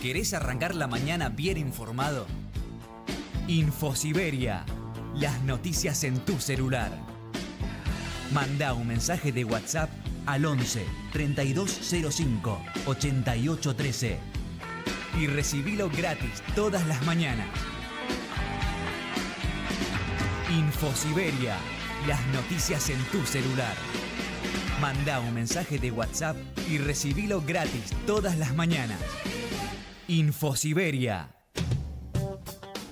¿Querés arrancar la mañana bien informado? Infosiberia, las noticias en tu celular. Mandá un mensaje de WhatsApp al 11 3205 8813 y recibilo gratis todas las mañanas. Infosiberia, las noticias en tu celular. Mandá un mensaje de WhatsApp y recibilo gratis todas las mañanas. Infosiberia.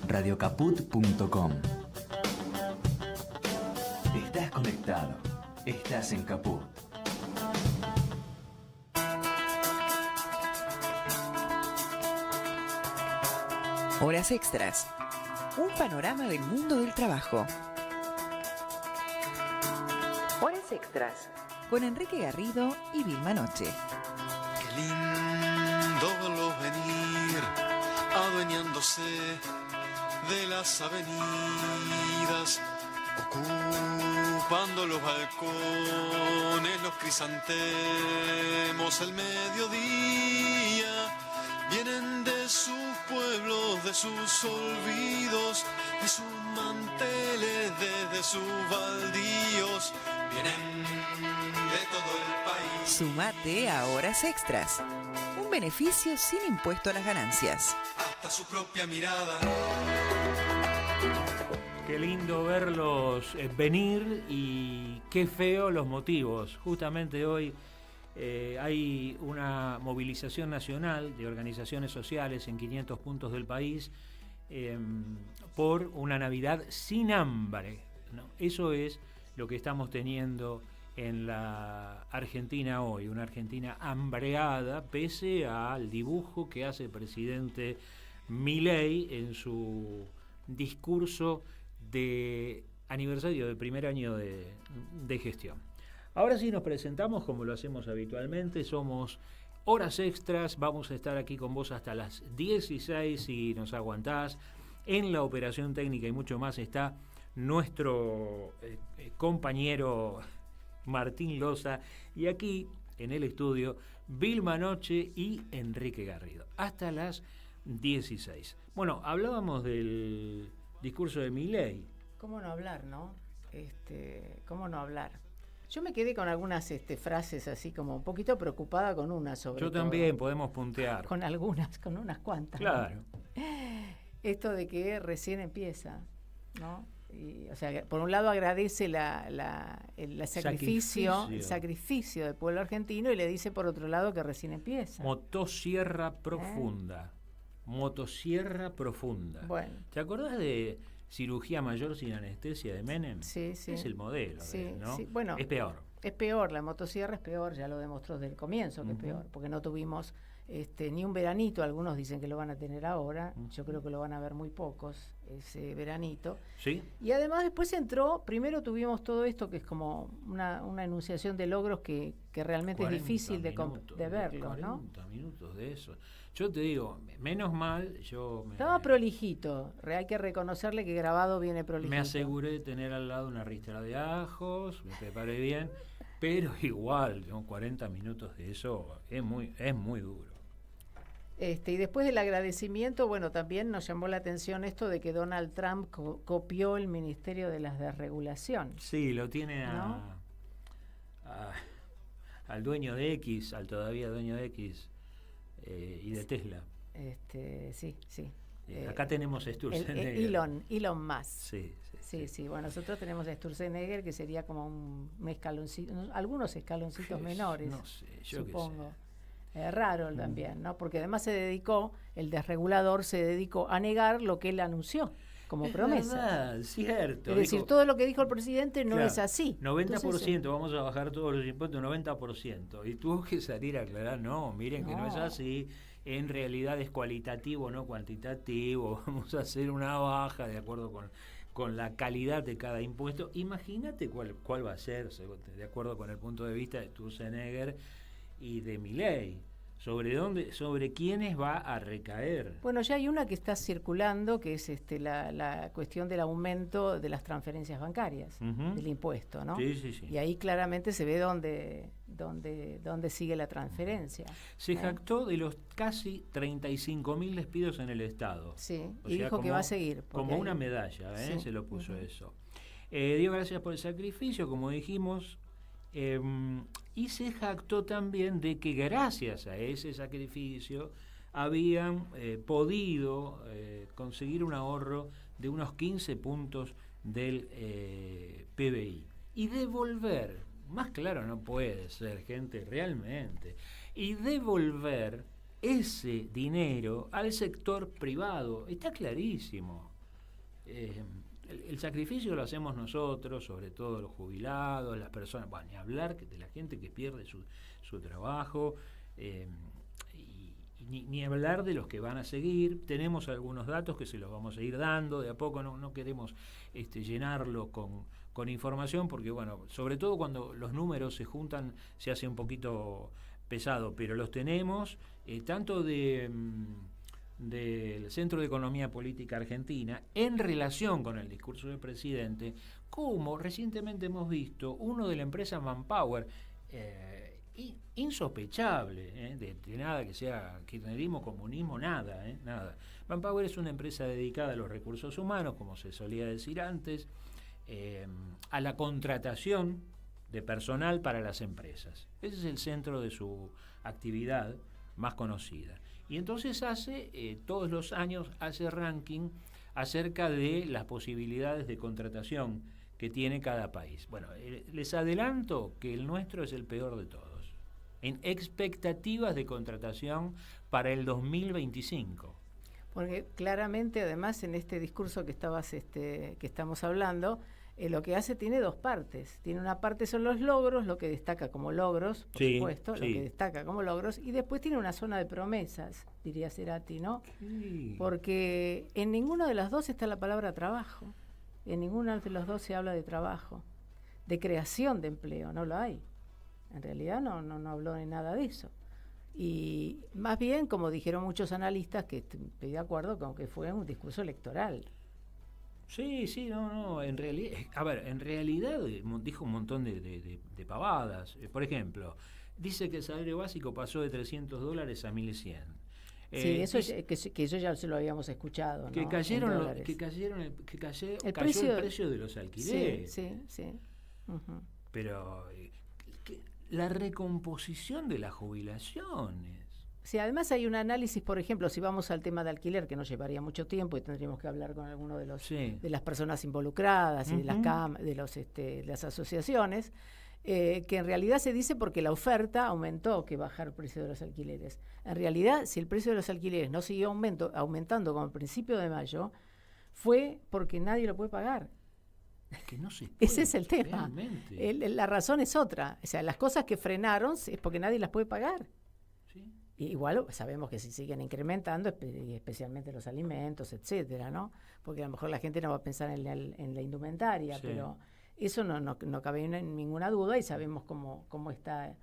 Radiocaput.com. Estás conectado. Estás en Caput. Horas extras. Un panorama del mundo del trabajo. Horas extras. Con Enrique Garrido y Vilma Noche. Qué lindo verlos venir, adueñándose de las avenidas, ocupando los balcones, los crisantemos, el mediodía. Vienen de sus pueblos, de sus olvidos, de sus manteles, desde sus baldíos. Vienen de todo el país. Sumate a Horas Extras. Un beneficio sin impuesto a las ganancias. Hasta su propia mirada. Qué lindo verlos venir y qué feo los motivos. Justamente hoy hay una movilización nacional de organizaciones sociales en 500 puntos del país por una Navidad sin hambre, ¿no? Eso es lo que estamos teniendo en la Argentina hoy, una Argentina hambreada pese al dibujo que hace el presidente Milei en su discurso de aniversario del primer año de gestión. Ahora sí nos presentamos como lo hacemos habitualmente, somos Horas Extras, vamos a estar aquí con vos hasta las 16 si nos aguantás. En la operación técnica y mucho más está nuestro compañero Martín Loza y aquí en el estudio Vilma Noche y Enrique Garrido. Hasta las 16. Bueno, hablábamos del discurso de Milei. ¿Cómo no hablar, no? ¿Cómo no hablar? Yo me quedé con algunas frases así como un poquito preocupada con una sobre Yo todo. también, podemos puntear. Con algunas, con unas cuantas. Claro. ¿No? Esto de que recién empieza, ¿no? Y, o sea, por un lado agradece el sacrificio del pueblo argentino y le dice por otro lado que recién empieza. Motosierra profunda. Motosierra profunda. Bueno. ¿Te acordás de cirugía mayor sin anestesia de Menem? Sí, sí. Es el modelo, sí, ¿no? Sí. Bueno, es peor. Es peor, la motosierra es peor, ya lo demostró desde el comienzo que es peor, porque no tuvimos ni un veranito, algunos dicen que lo van a tener ahora, yo creo que lo van a ver muy pocos, ese veranito. Sí. Y además después primero tuvimos todo esto que es como una enunciación de logros que realmente es difícil de verlo, 40 ¿no? minutos de eso. Yo te digo, menos mal, Estaba prolijito, hay que reconocerle que grabado viene prolijito. Me aseguré de tener al lado una ristra de ajos, me preparé bien, pero igual, 40 minutos de eso es muy duro. Y después del agradecimiento, bueno, también nos llamó la atención esto de que Donald Trump copió el Ministerio de la Desregulación. Sí, lo tiene ¿no? al dueño de X, al todavía dueño de X y de Tesla. Sí. Acá tenemos a Sturzenegger. Elon Musk. Sí. Bueno, nosotros tenemos a Sturzenegger, que sería como un escaloncito, algunos escaloncitos menores, no sé, yo supongo. Raro también, ¿no? Porque además el desregulador se dedicó a negar lo que él anunció como promesa. Verdad, cierto. Es decir, todo lo que dijo el presidente no es así. 90%, entonces, vamos a bajar todos los impuestos, 90%. Y tuvo que salir a aclarar, miren que no es así. En realidad es cualitativo, no cuantitativo. Vamos a hacer una baja de acuerdo con la calidad de cada impuesto. Imagínate cuál va a ser, de acuerdo con el punto de vista de Sturzenegger y de Milei, sobre quiénes va a recaer. Bueno, ya hay una que está circulando, que es la cuestión del aumento de las transferencias bancarias, del impuesto, ¿no? Sí. Y ahí claramente se ve dónde dónde sigue la transferencia. Se jactó de los casi 35.000 despidos en el Estado. Sí, O y sea, dijo que va a seguir. Como una medalla, Sí. se lo puso eso. Dio gracias por el sacrificio, como dijimos, y se jactó también de que gracias a ese sacrificio habían podido conseguir un ahorro de unos 15 puntos del PBI. Y devolver, más claro no puede ser, gente, realmente, y devolver ese dinero al sector privado, está clarísimo. El sacrificio lo hacemos nosotros, sobre todo los jubilados, las personas, bueno, ni hablar de la gente que pierde su trabajo, ni hablar de los que van a seguir. Tenemos algunos datos que se los vamos a ir dando, de a poco no queremos llenarlo con información, porque bueno, sobre todo cuando los números se juntan se hace un poquito pesado, pero los tenemos, tanto del Centro de Economía Política Argentina, en relación con el discurso del presidente, como recientemente hemos visto uno de la empresa Manpower, insospechable, de nada que sea kirchnerismo, comunismo, nada. Manpower es una empresa dedicada a los recursos humanos, como se solía decir antes, a la contratación de personal para las empresas. Ese es el centro de su actividad más conocida. Y entonces todos los años hace ranking acerca de las posibilidades de contratación que tiene cada país. Bueno, les adelanto que el nuestro es el peor de todos, en expectativas de contratación para el 2025. Porque claramente, además, en este discurso que estamos hablando, lo que hace tiene dos partes. Tiene una parte son los logros, lo que destaca como logros, por supuesto, lo que destaca como logros, y después tiene una zona de promesas, diría Cerati, ¿no? Sí. Porque en ninguna de las dos está la palabra trabajo. En ninguna de las dos se habla de trabajo, de creación de empleo, no lo hay. En realidad no habló de nada de eso. Y más bien, como dijeron muchos analistas, que estoy de acuerdo con que fue un discurso electoral. Sí, en realidad dijo un montón de pavadas. Por ejemplo, dice que el salario básico pasó de $300 a 1.100. Sí, eso que eso ya se lo habíamos escuchado, ¿no? Cayó el precio de los alquileres. Sí. Uh-huh. Pero la recomposición de las jubilaciones. Sí, además hay un análisis, por ejemplo, si vamos al tema de alquiler, que nos llevaría mucho tiempo y tendríamos que hablar con alguno de de las personas involucradas y de las asociaciones, que en realidad se dice porque la oferta aumentó que bajar el precio de los alquileres. En realidad, si el precio de los alquileres no siguió aumentando como al principio de mayo, fue porque nadie lo puede pagar. Que no se puede, ese es el tema. La razón es otra. O sea, las cosas que frenaron es porque nadie las puede pagar. Sí. Igual sabemos que si siguen incrementando, especialmente los alimentos, etcétera, ¿no? Porque a lo mejor la gente no va a pensar en la indumentaria, pero eso no cabe en ninguna duda, y sabemos cómo está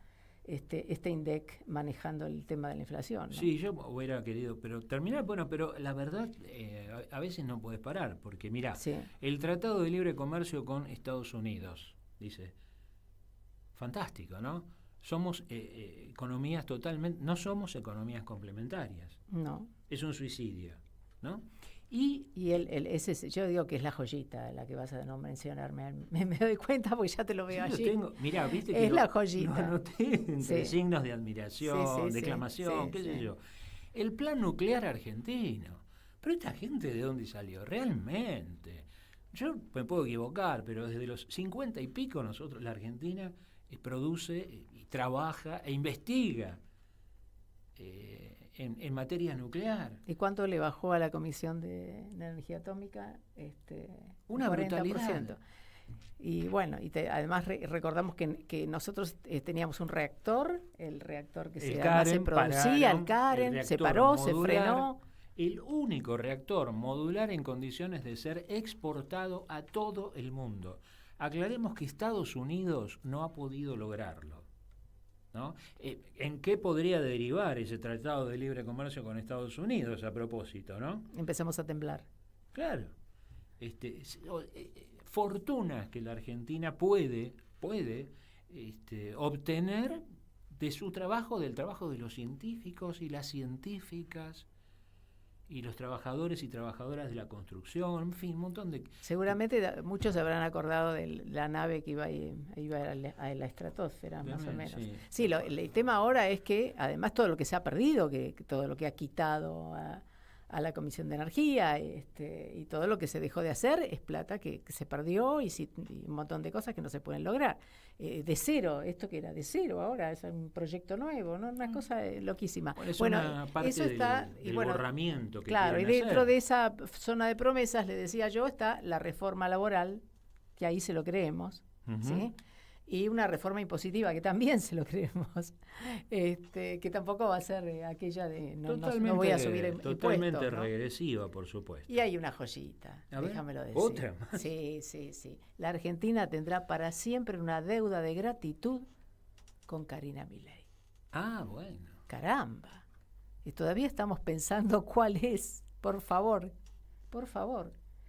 este INDEC manejando el tema de la inflación, ¿no? Sí, yo hubiera querido, pero terminar, pero la verdad a veces no puedes parar, porque mirá, el Tratado de Libre Comercio con Estados Unidos, dice, fantástico, ¿no? Somos economías totalmente, no somos economías complementarias. No. Es un suicidio, ¿no? Y yo digo que es la joyita la que vas a no mencionarme. Me doy cuenta porque ya te lo veo allí. Mirá, viste que es la joyita. Lo anoté entre signos de admiración, declamación, qué sé yo. El plan nuclear argentino. Pero esta gente, ¿de dónde salió? Realmente. Yo me puedo equivocar, pero desde los 50 y pico nosotros, la Argentina produce y trabaja e investiga en materia nuclear. ¿Y cuánto le bajó a la Comisión de Energía Atómica? Una 40%. Brutalidad. Y bueno, además recordamos que nosotros teníamos un reactor, el reactor que se producía, el Karen, se paró, modular, se frenó. El único reactor modular en condiciones de ser exportado a todo el mundo. Aclaremos que Estados Unidos no ha podido lograrlo, ¿no? ¿En qué podría derivar ese tratado de libre comercio con Estados Unidos a propósito, ¿no? Empezamos a temblar. Claro. Fortuna que la Argentina puede obtener de su trabajo, del trabajo de los científicos y las científicas y los trabajadores y trabajadoras de la construcción, en fin, un montón de... Seguramente muchos se habrán acordado de la nave que iba a la estratosfera, más o menos. Sí, el tema ahora es que, además, todo lo que se ha perdido, que todo lo que ha quitado a la Comisión de Energía y todo lo que se dejó de hacer es plata que se perdió y un montón de cosas que no se pueden lograr. De cero, esto que era de cero ahora, es un proyecto nuevo, ¿no? Una cosa loquísima. Bueno, una parte eso está, del borramiento que claro, y dentro hacer. De esa zona de promesas, le decía yo, está la reforma laboral, que ahí se lo creemos, ¿sí? Y una reforma impositiva que también se lo creemos, que tampoco va a ser aquella de no voy a subir impuestos. Totalmente regresiva, por supuesto. Y hay una joyita, déjamelo decir. ¿Otra más? Sí. La Argentina tendrá para siempre una deuda de gratitud con Karina Milei. Ah, bueno. Caramba. Y todavía estamos pensando cuál es, por favor.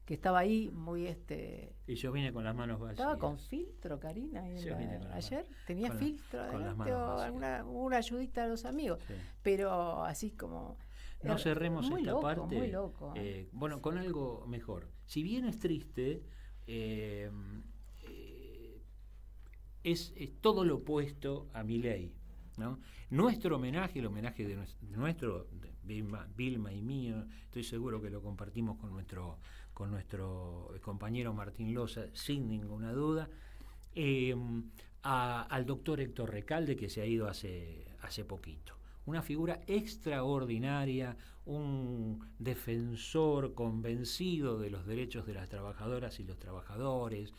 Que estaba ahí muy Y yo vine con las manos vacías. Estaba con filtro, Karina, ayer tenía filtro adelante o una ayudita de los amigos, sí. Pero así como no cerremos esta loco, parte muy loco. Bueno, con algo mejor. Si bien es triste, es todo lo opuesto a Milei, ¿no? Nuestro homenaje, el homenaje de nuestro Vilma y mío, estoy seguro que lo compartimos con nuestro compañero Martín Loza, sin ninguna duda, al doctor Héctor Recalde, que se ha ido hace poquito. Una figura extraordinaria, un defensor convencido de los derechos de las trabajadoras y los trabajadores,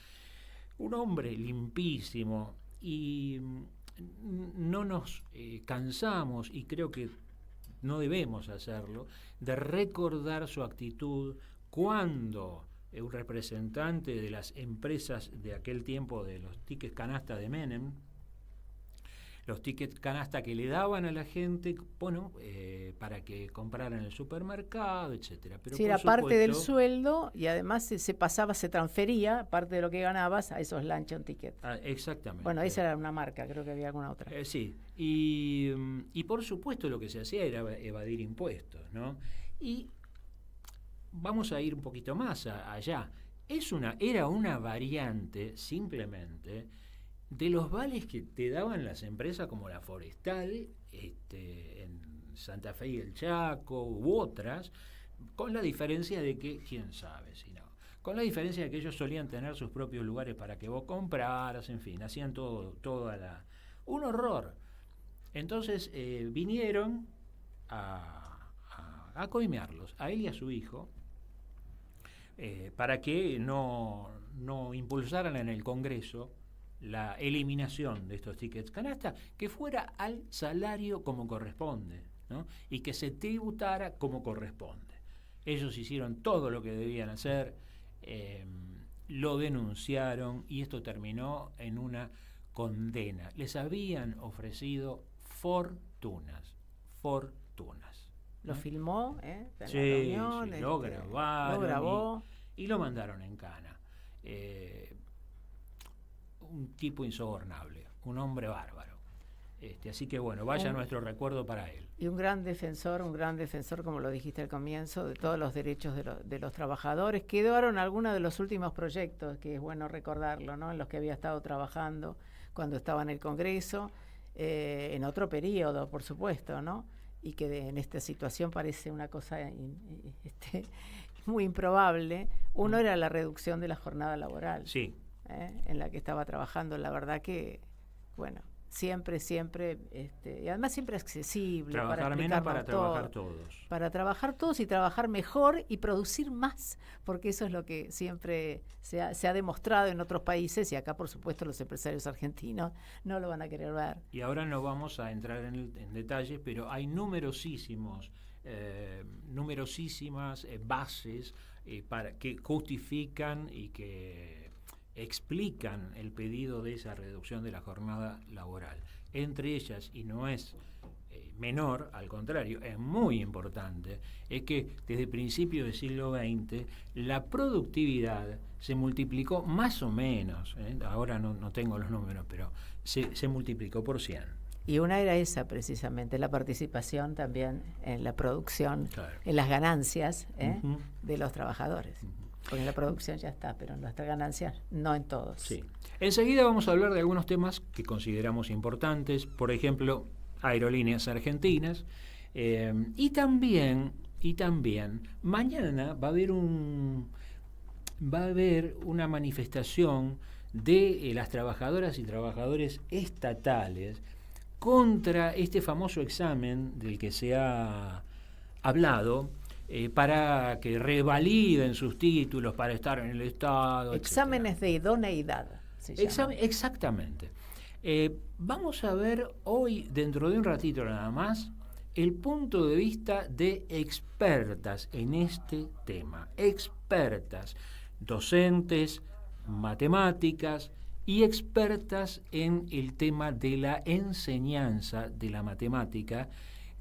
un hombre limpísimo, y no nos cansamos, y creo que no debemos hacerlo, de recordar su actitud cuando un representante de las empresas de aquel tiempo, de los tickets canasta de Menem, los tickets canasta que le daban a la gente, para que compraran en el supermercado, etcétera. Pero sí, era parte del sueldo, y además se transfería parte de lo que ganabas a esos luncheon tickets. Exactamente. Bueno, esa era una marca, creo que había alguna otra. Sí, y por supuesto lo que se hacía era evadir impuestos, ¿no? Y vamos a ir un poquito más allá. Era una variante, simplemente, de los vales que te daban las empresas como la Forestal, en Santa Fe y el Chaco, u otras, con la diferencia de que, quién sabe si no, con la diferencia de que ellos solían tener sus propios lugares para que vos compraras, en fin, hacían un horror. Entonces vinieron a coimearlos, a él y a su hijo, para que no impulsaran en el Congreso la eliminación de estos tickets canasta, que fuera al salario como corresponde, ¿no? Y que se tributara como corresponde. Ellos hicieron todo lo que debían hacer, lo denunciaron, y esto terminó en una condena. Les habían ofrecido fortunas. Lo filmó, sí, reunión, lo grabó y lo mandaron en cana. Un tipo insobornable, un hombre bárbaro. Así que bueno, vaya nuestro recuerdo para él. Y un gran defensor, como lo dijiste al comienzo, de todos los derechos de los trabajadores. Quedaron algunos de los últimos proyectos, que es bueno recordarlo, ¿no? En los que había estado trabajando cuando estaba en el Congreso, en otro periodo, por supuesto, ¿no? Y que en esta situación parece una cosa muy improbable. Uno era la reducción de la jornada laboral. Sí. En la que estaba trabajando, la verdad que, bueno, siempre, y además siempre accesible. Trabajar menos para trabajar todos. Para trabajar todos y trabajar mejor y producir más, porque eso es lo que siempre se ha demostrado en otros países, y acá, por supuesto, los empresarios argentinos no lo van a querer ver. Y ahora no vamos a entrar en detalles, pero hay numerosísimas bases para que justifican y que explican el pedido de esa reducción de la jornada laboral. Entre ellas, y no es menor, al contrario, es muy importante, es que desde principios del siglo XX la productividad se multiplicó más o menos, ahora no tengo los números, pero se multiplicó por 100. Y una era esa precisamente, la participación también en la producción, Claro. en las ganancias de los trabajadores. Porque en la producción ya está, pero en nuestras ganancias no en todos. Sí. Enseguida vamos a hablar de algunos temas que consideramos importantes, por ejemplo, Aerolíneas Argentinas, y también mañana va a haber una manifestación de las trabajadoras y trabajadores estatales contra este famoso examen del que se ha hablado, para que revaliden sus títulos para estar en el Estado. Exámenes de idoneidad. Exactamente. Vamos a ver hoy, dentro de un ratito nada más, el punto de vista de expertas en este tema. Expertas, docentes, matemáticas y expertas en el tema de la enseñanza de la matemática,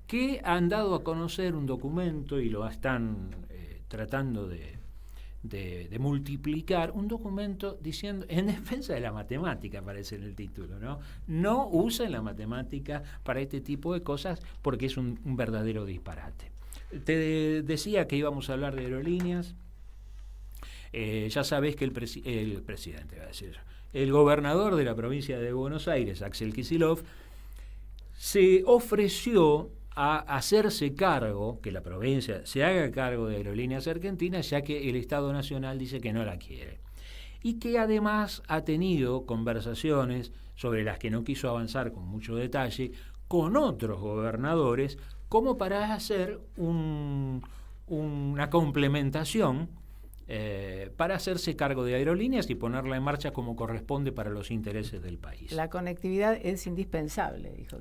que han dado a conocer un documento y lo están tratando de multiplicar, un documento diciendo en defensa de la matemática, aparece en el título, ¿no? No usen la matemática para este tipo de cosas porque es un verdadero disparate. Te decía que íbamos a hablar de aerolíneas. Ya sabés que el presidente, iba a decir, el gobernador de la provincia de Buenos Aires, Axel Kicillof, se ofreció a hacerse cargo, que la provincia se haga cargo de Aerolíneas Argentinas, ya que el Estado Nacional dice que no la quiere. Y que además ha tenido conversaciones sobre las que no quiso avanzar con mucho detalle con otros gobernadores, como para hacer una complementación para hacerse cargo de Aerolíneas y ponerla en marcha como corresponde para los intereses del país. La conectividad es indispensable, dijo.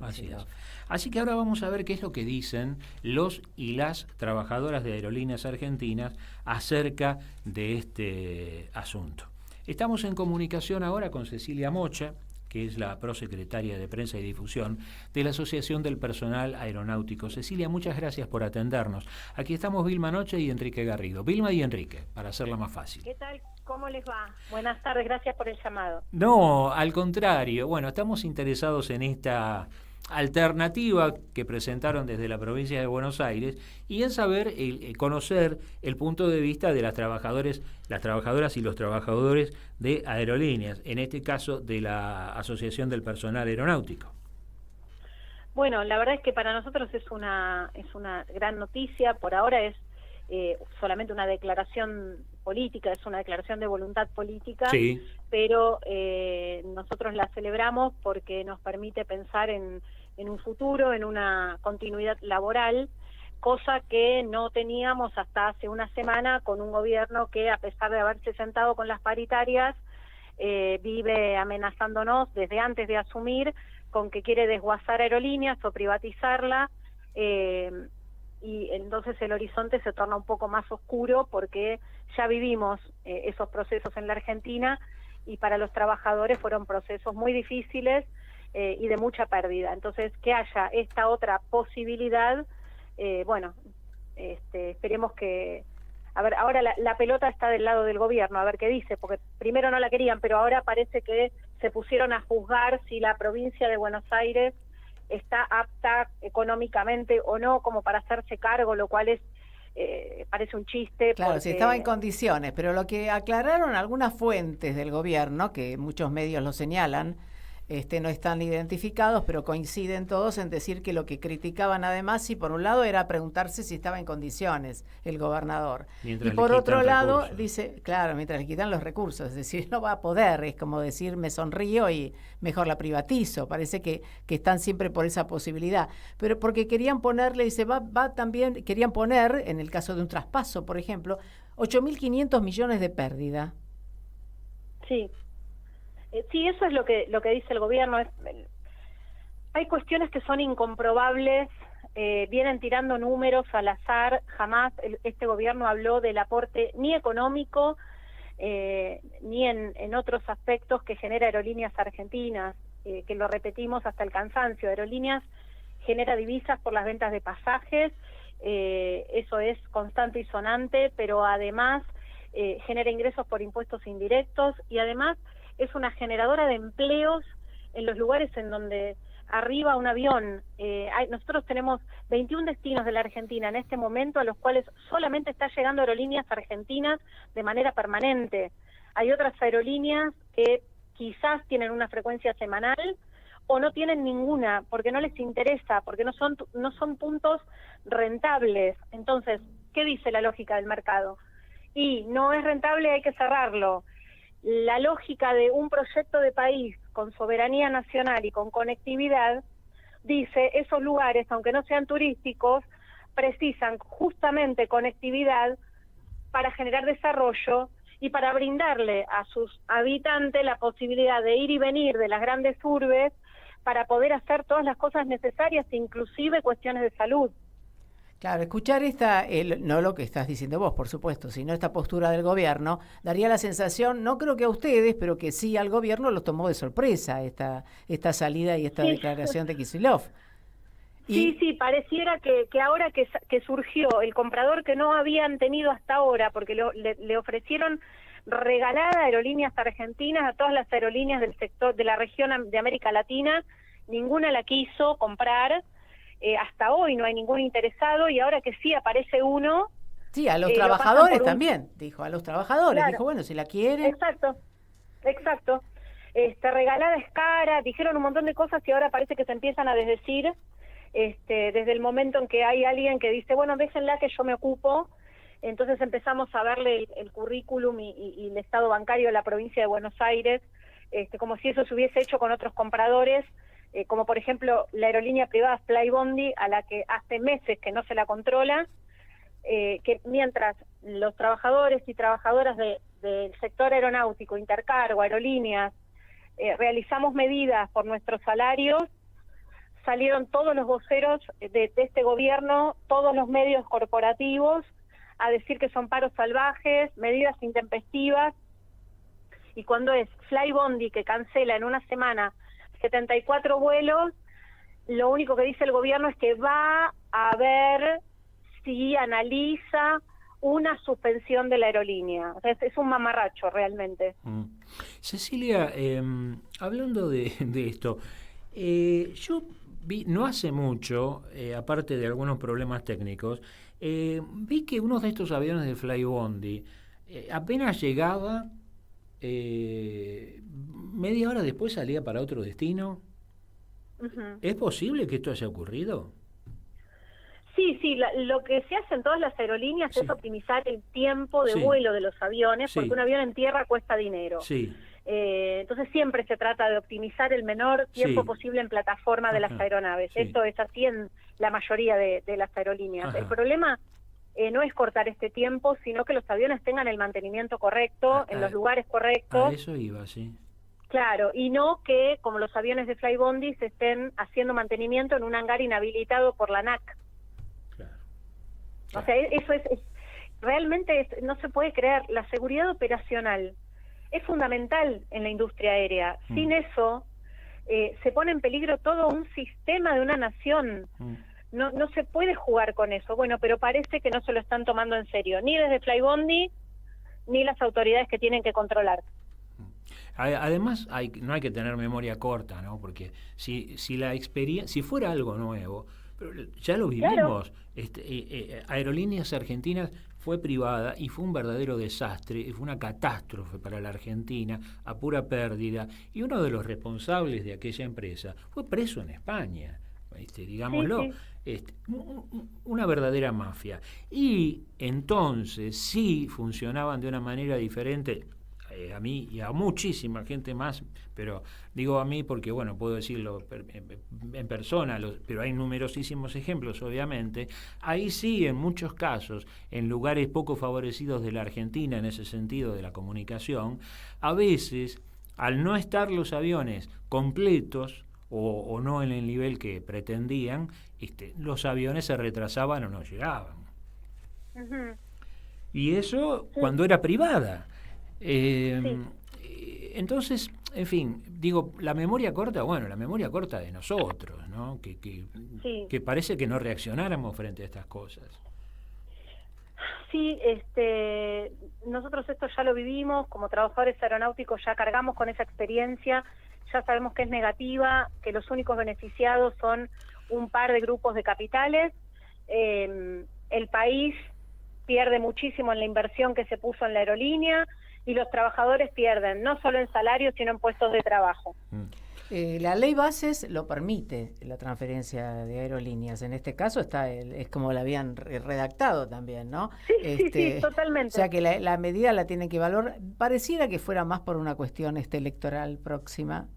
Así que ahora vamos a ver qué es lo que dicen los y las trabajadoras de Aerolíneas Argentinas acerca de este asunto. Estamos en comunicación ahora con Cecilia Mocha, que es la prosecretaria de Prensa y Difusión de la Asociación del Personal Aeronáutico. Cecilia, muchas gracias por atendernos. Aquí estamos Vilma Noche y Enrique Garrido. Vilma y Enrique, para hacerla más fácil. ¿Qué tal? ¿Cómo les va? Buenas tardes, gracias por el llamado. No, al contrario. Bueno, estamos interesados en esta alternativa que presentaron desde la provincia de Buenos Aires y en saber, conocer el punto de vista de las trabajadoras y los trabajadores de Aerolíneas, en este caso de la Asociación del Personal Aeronáutico. Bueno, la verdad es que para nosotros es una gran noticia. Por ahora es solamente una declaración política, es una declaración de voluntad política, sí, pero nosotros la celebramos porque nos permite pensar en un futuro, en una continuidad laboral, cosa que no teníamos hasta hace una semana con un gobierno que, a pesar de haberse sentado con las paritarias, vive amenazándonos desde antes de asumir con que quiere desguazar Aerolíneas o privatizarla, y entonces el horizonte se torna un poco más oscuro porque ya vivimos esos procesos en la Argentina y para los trabajadores fueron procesos muy difíciles y de mucha pérdida. Entonces, que haya esta otra posibilidad, esperemos que... A ver, ahora la pelota está del lado del gobierno, a ver qué dice, porque primero no la querían, pero ahora parece que se pusieron a juzgar si la provincia de Buenos Aires está apta económicamente o no como para hacerse cargo, lo cual es parece un chiste. Claro, porque... si estaba en condiciones, pero lo que aclararon algunas fuentes del gobierno, que muchos medios lo señalan, no están identificados, pero coinciden todos en decir que lo que criticaban además, sí, por un lado era preguntarse si estaba en condiciones el gobernador. Mientras y por otro lado, recursos. dice, claro, mientras le quitan los recursos, es decir, no va a poder, es como decir, me sonrío y mejor la privatizo. Parece que están siempre por esa posibilidad. Pero porque querían ponerle, dice, va también, querían poner, en el caso de un traspaso, por ejemplo, 8.500 millones de pérdida. Sí. Sí, eso es lo que dice el gobierno. Hay cuestiones que son incomprobables, vienen tirando números al azar. Jamás este gobierno habló del aporte ni económico ni en otros aspectos que genera Aerolíneas Argentinas, que lo repetimos hasta el cansancio. Aerolíneas genera divisas por las ventas de pasajes, eso es constante y sonante, pero además genera ingresos por impuestos indirectos y además es una generadora de empleos en los lugares en donde arriba un avión. Nosotros tenemos 21 destinos de la Argentina en este momento a los cuales solamente está llegando aerolíneas argentinas de manera permanente. Hay otras aerolíneas que quizás tienen una frecuencia semanal o no tienen ninguna porque no les interesa, porque no son puntos rentables. Entonces, ¿qué dice la lógica del mercado? Y no es rentable, hay que cerrarlo. La lógica de un proyecto de país con soberanía nacional y con conectividad dice, esos lugares, aunque no sean turísticos, precisan justamente conectividad para generar desarrollo y para brindarle a sus habitantes la posibilidad de ir y venir de las grandes urbes para poder hacer todas las cosas necesarias, inclusive cuestiones de salud. Claro, escuchar no lo que estás diciendo vos, por supuesto, sino esta postura del gobierno, daría la sensación, no creo que a ustedes, pero que sí al gobierno los tomó de sorpresa esta salida y esta declaración de Kicillof. Sí, pareciera que ahora que surgió el comprador que no habían tenido hasta ahora, porque le ofrecieron regalada aerolíneas argentinas a todas las aerolíneas del sector de la región de América Latina, ninguna la quiso comprar. Hasta hoy no hay ningún interesado y ahora que sí aparece uno. Sí, a los trabajadores también, dijo, a los trabajadores, claro. Dijo, bueno, si la quieren. Exacto. Regalada es cara, dijeron un montón de cosas y ahora parece que se empiezan a desdecir, desde el momento en que hay alguien que dice, bueno, déjenla que yo me ocupo. Entonces empezamos a verle el currículum y el estado bancario de la provincia de Buenos Aires, como si eso se hubiese hecho con otros compradores, como por ejemplo la aerolínea privada Flybondi, a la que hace meses que no se la controla, que mientras los trabajadores y trabajadoras del sector aeronáutico, Intercargo, aerolíneas, realizamos medidas por nuestros salarios, salieron todos los voceros de este gobierno, todos los medios corporativos, a decir que son paros salvajes, medidas intempestivas, y cuando es Flybondi que cancela en una semana 74 vuelos, lo único que dice el gobierno es que va a ver si analiza una suspensión de la aerolínea. O sea, es un mamarracho realmente. Cecilia, hablando de esto, yo vi no hace mucho, aparte de algunos problemas técnicos, vi que uno de estos aviones de Flybondi apenas llegaba, media hora después salía para otro destino. Uh-huh. ¿Es posible que esto haya ocurrido? Sí, lo que se hace en todas las aerolíneas es optimizar el tiempo de vuelo de los aviones, porque un avión en tierra cuesta dinero. Sí. Entonces siempre se trata de optimizar el menor tiempo posible en plataforma de las aeronaves. Sí. Esto es así en la mayoría de las aerolíneas. El problema no es cortar este tiempo, sino que los aviones tengan el mantenimiento correcto, en los lugares correctos. A eso iba, sí. Claro, y no que, como los aviones de Flybondi, se estén haciendo mantenimiento en un hangar inhabilitado por la ANAC. Claro. O sea, eso es realmente no se puede creer. La seguridad operacional es fundamental en la industria aérea. Sin eso, se pone en peligro todo un sistema de una nación. No se puede jugar con eso. Bueno, pero parece que no se lo están tomando en serio, ni desde Flybondi, ni las autoridades que tienen que controlar. Además, no hay que tener memoria corta, ¿no? Porque si la experiencia, si fuera algo nuevo, pero ya lo vivimos. Claro. Aerolíneas Argentinas fue privada y fue un verdadero desastre, fue una catástrofe para la Argentina, a pura pérdida, y uno de los responsables de aquella empresa fue preso en España, digámoslo. Sí. Una verdadera mafia. Y entonces sí funcionaban de una manera diferente. A mí y a muchísima gente más, pero digo a mí porque, bueno, puedo decirlo en persona, pero hay numerosísimos ejemplos, obviamente. Ahí sí, en muchos casos, en lugares poco favorecidos de la Argentina, en ese sentido de la comunicación, a veces, al no estar los aviones completos o no en el nivel que pretendían, los aviones se retrasaban o no llegaban. Uh-huh. Y eso cuando era privada. Entonces, en fin, digo, la memoria corta de nosotros, ¿no? Que parece que no reaccionáramos frente a estas cosas. Sí, nosotros esto ya lo vivimos, como trabajadores aeronáuticos ya cargamos con esa experiencia, ya sabemos que es negativa, que los únicos beneficiados son un par de grupos de capitales. El país pierde muchísimo en la inversión que se puso en la aerolínea y los trabajadores pierden no solo en salarios, sino en puestos de trabajo. La ley bases lo permite, la transferencia de aerolíneas. En este caso es como la habían redactado también, ¿no? Sí, totalmente. O sea que la medida la tienen que evaluar. Pareciera que fuera más por una cuestión electoral próxima,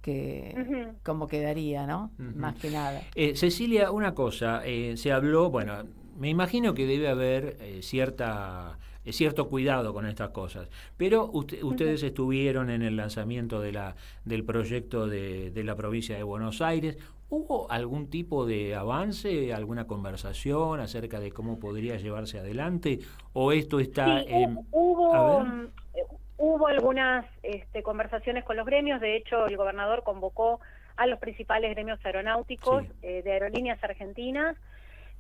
que cómo quedaría, ¿no? Más que nada. Cecilia, una cosa, se habló, bueno, me imagino que debe haber cierto cuidado con estas cosas, pero ustedes estuvieron en el lanzamiento del proyecto de la provincia de Buenos Aires. ¿Hubo algún tipo de avance, alguna conversación acerca de cómo podría llevarse adelante? ¿O esto está Hubo algunas conversaciones con los gremios. De hecho, el gobernador convocó a los principales gremios aeronáuticos de aerolíneas argentinas,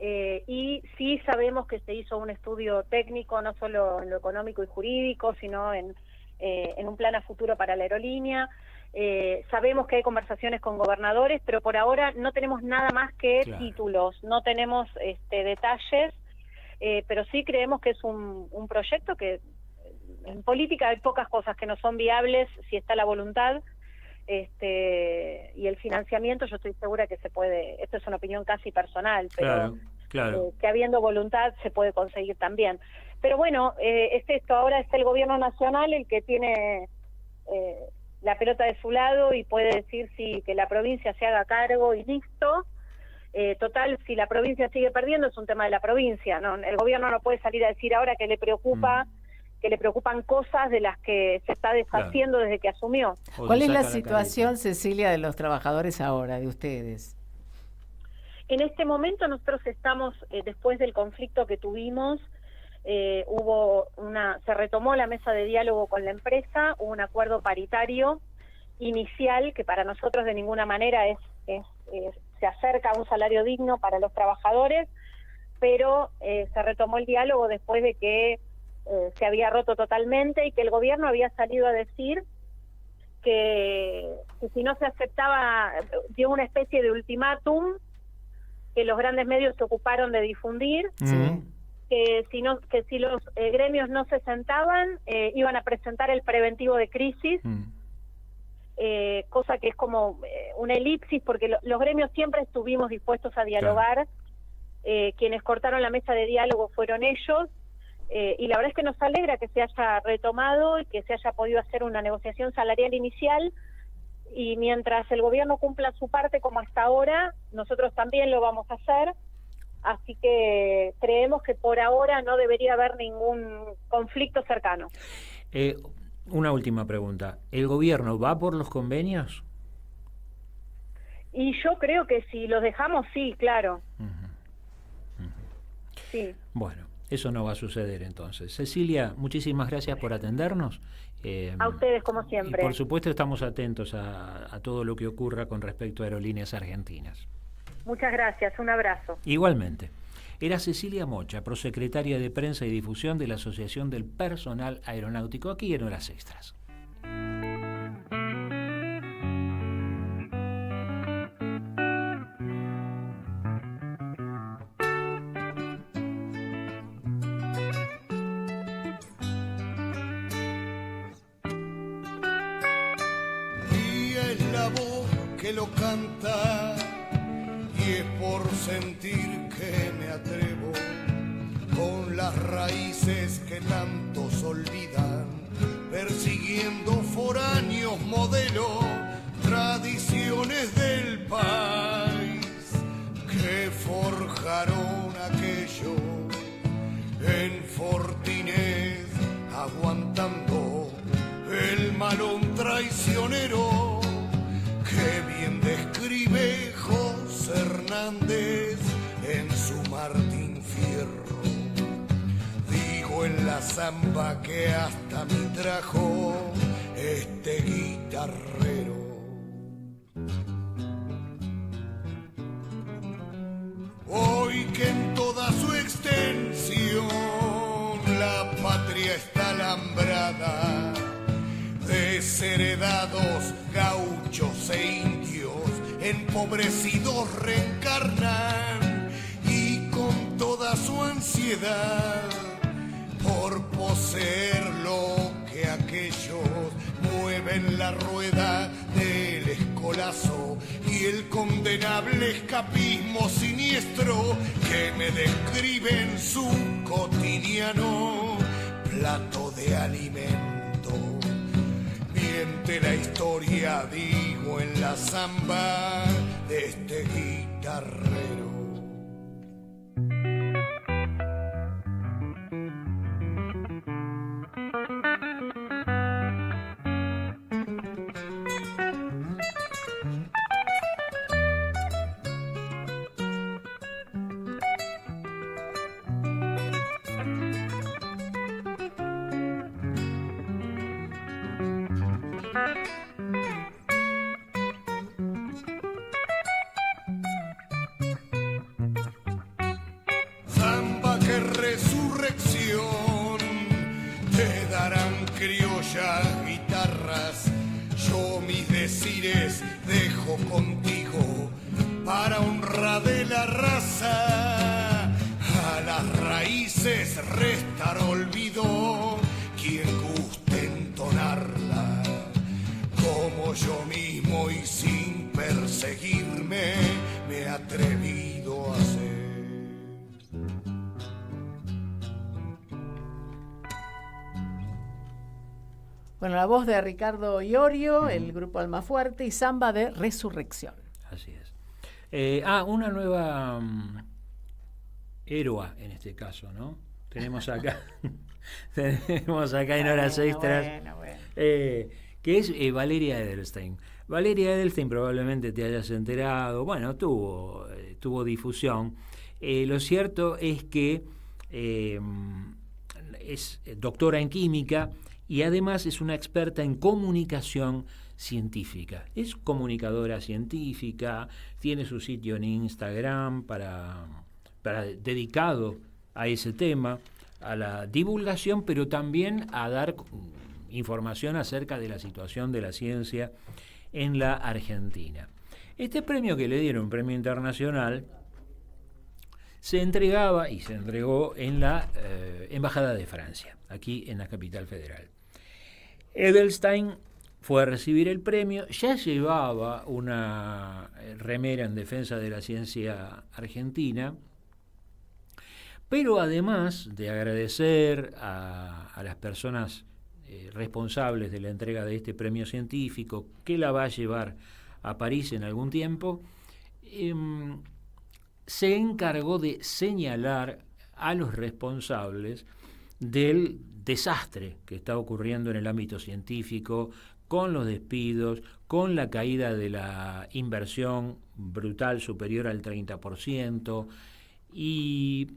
y sí sabemos que se hizo un estudio técnico, no solo en lo económico y jurídico, sino en un plan a futuro para la aerolínea. Sabemos que hay conversaciones con gobernadores, pero por ahora no tenemos nada más que títulos, no tenemos detalles, pero sí creemos que es un proyecto que en política hay pocas cosas que no son viables si está la voluntad, y el financiamiento. Yo estoy segura que se puede, esto es una opinión casi personal, pero claro. Que habiendo voluntad se puede conseguir también. Pero bueno, ahora es el gobierno nacional el que tiene la pelota de su lado y puede decir que la provincia se haga cargo y listo. Total, si la provincia sigue perdiendo es un tema de la provincia, ¿no? El gobierno no puede salir a decir ahora que le preocupan cosas de las que se está deshaciendo desde que asumió. ¿Cuál es la situación, Cecilia, de los trabajadores ahora, de ustedes? En este momento nosotros estamos, después del conflicto que tuvimos, se retomó la mesa de diálogo con la empresa, hubo un acuerdo paritario inicial que para nosotros de ninguna manera se acerca a un salario digno para los trabajadores, pero se retomó el diálogo después de que se había roto totalmente y que el gobierno había salido a decir que si no se aceptaba, dio una especie de ultimátum que los grandes medios se ocuparon de difundir, que si los gremios no se sentaban, iban a presentar el preventivo de crisis, cosa que es como una elipsis, porque los gremios siempre estuvimos dispuestos a dialogar. Quienes cortaron la mesa de diálogo fueron ellos, y la verdad es que nos alegra que se haya retomado y que se haya podido hacer una negociación salarial inicial, y mientras el gobierno cumpla su parte como hasta ahora, nosotros también lo vamos a hacer, así que creemos que por ahora no debería haber ningún conflicto cercano. Una última pregunta, ¿el gobierno va por los convenios? Y yo creo que si los dejamos, sí, claro. Sí. Bueno, eso no va a suceder entonces. Cecilia, muchísimas gracias por atendernos. A ustedes, como siempre. Y por supuesto estamos atentos a todo lo que ocurra con respecto a Aerolíneas Argentinas. Muchas gracias, un abrazo. Igualmente. Era Cecilia Mocha, prosecretaria de Prensa y Difusión de la Asociación del Personal Aeronáutico, aquí en Horas Extras. Lo canta y es por sentir que me atrevo con las raíces que tantos olvidan, persiguiendo foráneos modelos, tradiciones del país que forjaron aquello en Fortines, aguantando el malón traicionero que bien describe José Hernández en su Martín Fierro. Digo en la zamba que hasta me trajo este guitarrero. Hoy que en toda su extensión la patria está alambrada, desheredados gauchos e indios empobrecidos reencarnan, y con toda su ansiedad por poseer lo que aquellos mueven la rueda del escolazo y el condenable escapismo siniestro que me describe en su cotidiano plato de alimento. Miente la historia, digo, en la samba de este guitarrero. Dejo contigo para honra de la raza, a las raíces restar olvido, quien guste entonarla como yo mismo y sin perseguirme me he atrevido a hacer. Bueno, la voz de Ricardo Iorio, el grupo Almafuerte, y samba de Resurrección. Así es. Una nueva héroa en este caso, ¿no? Tenemos acá en horas extras, Bueno. Que es Valeria Edelstein. Valeria Edelstein, probablemente te hayas enterado, bueno, tuvo difusión. Lo cierto es que es doctora en química, y además es una experta en comunicación científica. Es comunicadora científica, tiene su sitio en Instagram dedicado a ese tema, a la divulgación, pero también a dar información acerca de la situación de la ciencia en la Argentina. Este premio que le dieron, un premio internacional, se entregaba y se entregó en la Embajada de Francia, aquí en la capital federal. Edelstein fue a recibir el premio, ya llevaba una remera en defensa de la ciencia argentina, pero además de agradecer a las personas responsables de la entrega de este premio científico, que la va a llevar a París en algún tiempo, se encargó de señalar a los responsables del desastre que está ocurriendo en el ámbito científico, con los despidos, con la caída de la inversión brutal superior al 30%, y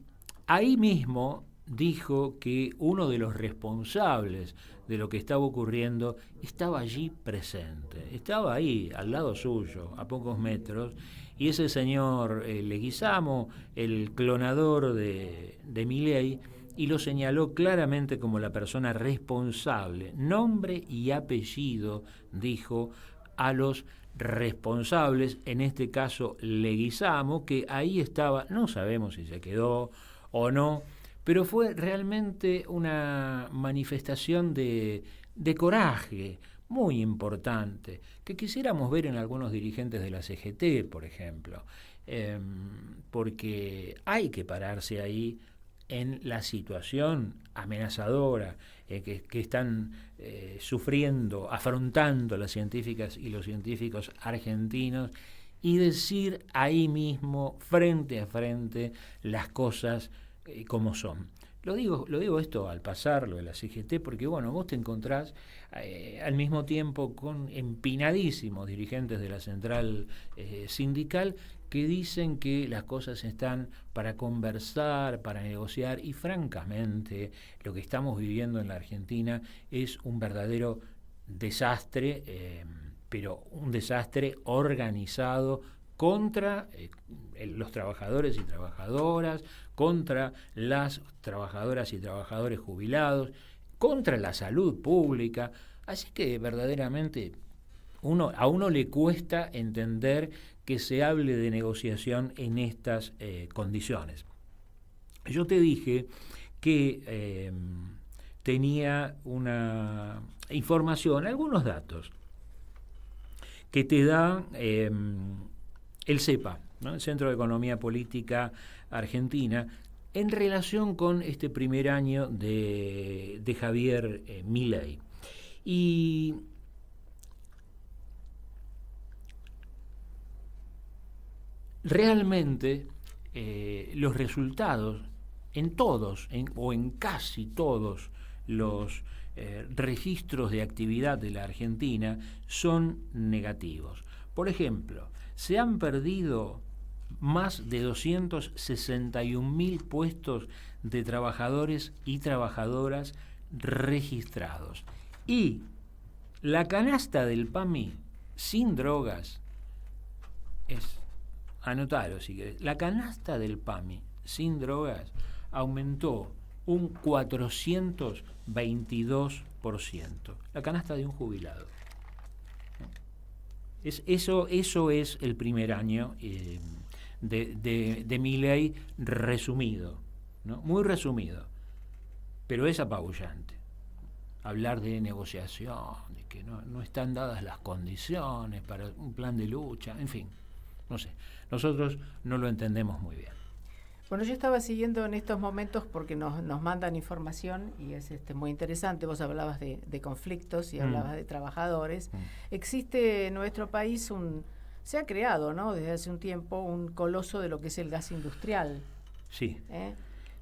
ahí mismo dijo que uno de los responsables de lo que estaba ocurriendo estaba allí presente, estaba ahí, al lado suyo, a pocos metros, y ese señor Leguizamo, el clonador de Milei, y lo señaló claramente como la persona responsable, nombre y apellido, dijo, a los responsables, en este caso Leguizamo, que ahí estaba, no sabemos si se quedó o no, pero fue realmente una manifestación de coraje muy importante, que quisiéramos ver en algunos dirigentes de la CGT, por ejemplo, porque hay que pararse ahí en la situación amenazadora que están sufriendo, afrontando las científicas y los científicos argentinos, y decir ahí mismo, frente a frente, las cosas como son. Lo digo esto al pasarlo de la CGT, porque bueno, vos te encontrás al mismo tiempo con empinadísimos dirigentes de la central sindical que dicen que las cosas están para conversar, para negociar, y francamente lo que estamos viviendo en la Argentina es un verdadero desastre, pero un desastre organizado contra los trabajadores y trabajadoras, contra las trabajadoras y trabajadores jubilados, contra la salud pública. Así que verdaderamente a uno le cuesta entender que se hable de negociación en estas condiciones. Yo te dije que tenía una información, algunos datos que te da el CEPA, ¿no? El Centro de Economía Política Argentina, en relación con este primer año de Javier Milei. Y realmente los resultados en todos o en casi todos los registros de actividad de la Argentina son negativos. Por ejemplo, se han perdido más de 261.000 puestos de trabajadores y trabajadoras registrados. Y la canasta del PAMI sin drogas es, anotalo si querés, la canasta del PAMI sin drogas aumentó un 422%. La canasta de un jubilado. Eso es el primer año de Milei resumido, ¿no? Muy resumido, pero es apabullante. Hablar de negociación, de que no están dadas las condiciones para un plan de lucha, en fin, no sé. Nosotros no lo entendemos muy bien. Bueno, yo estaba siguiendo en estos momentos porque nos mandan información y es muy interesante. Vos hablabas de conflictos y hablabas de trabajadores. Existe en nuestro país se ha creado, ¿no?, desde hace un tiempo un coloso de lo que es el gas industrial. Sí.